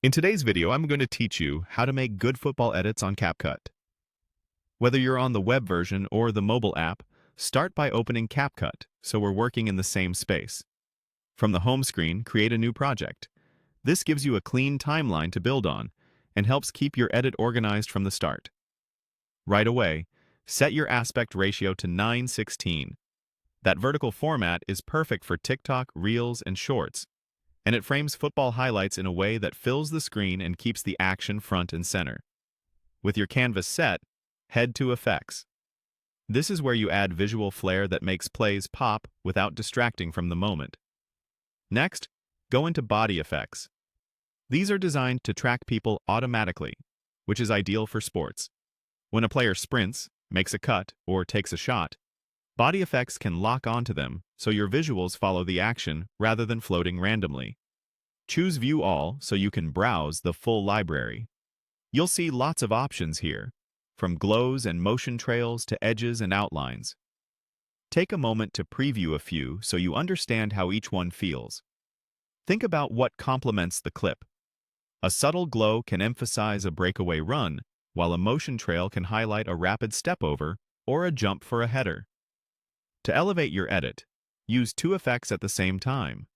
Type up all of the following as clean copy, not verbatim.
In today's video, I'm going to teach you how to make good football edits on Capcut. Whether you're on the web version or the mobile app, start by opening Capcut so we're working in the same space. From the home screen, create a new project. This gives you a clean timeline to build on and helps keep your edit organized from the start. Right away, set your aspect ratio to 9:16. That vertical format is perfect for TikTok, Reels, and Shorts, and it frames football highlights in a way that fills the screen and keeps the action front and center. With your canvas set, head to Effects. This is where you add visual flair that makes plays pop without distracting from the moment. Next, go into Body Effects. These are designed to track people automatically, which is ideal for sports. When a player sprints, makes a cut, or takes a shot, Body Effects can lock onto them so your visuals follow the action rather than floating randomly. Choose View All so you can browse the full library. You'll see lots of options here, from glows and motion trails to edges and outlines. Take a moment to preview a few so you understand how each one feels. Think about what complements the clip. A subtle glow can emphasize a breakaway run, while a motion trail can highlight a rapid step over or a jump for a header. To elevate your edit, use two effects at the same time.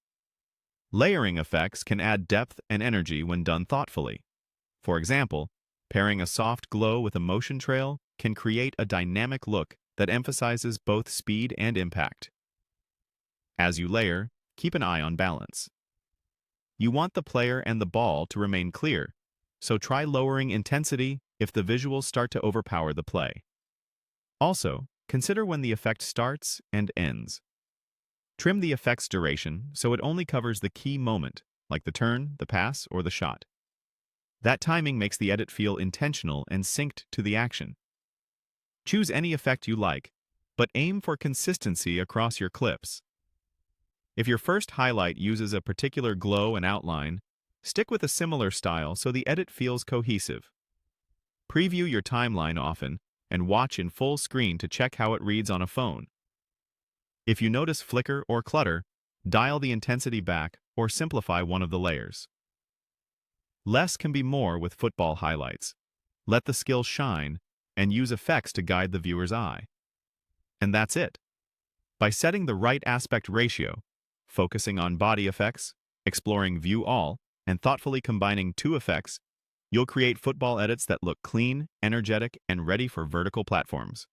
Layering effects can add depth and energy when done thoughtfully. For example, pairing a soft glow with a motion trail can create a dynamic look that emphasizes both speed and impact. As you layer, keep an eye on balance. You want the player and the ball to remain clear, so try lowering intensity if the visuals start to overpower the play. Also, consider when the effect starts and ends. Trim the effect's duration so it only covers the key moment, like the turn, the pass, or the shot. That timing makes the edit feel intentional and synced to the action. Choose any effect you like, but aim for consistency across your clips. If your first highlight uses a particular glow and outline, stick with a similar style so the edit feels cohesive. Preview your timeline often and watch in full screen to check how it reads on a phone. If you notice flicker or clutter, dial the intensity back or simplify one of the layers. Less can be more with football highlights. Let the skill shine and use effects to guide the viewer's eye. And that's it. By setting the right aspect ratio, focusing on body effects, exploring View All, and thoughtfully combining two effects, you'll create football edits that look clean, energetic, and ready for vertical platforms.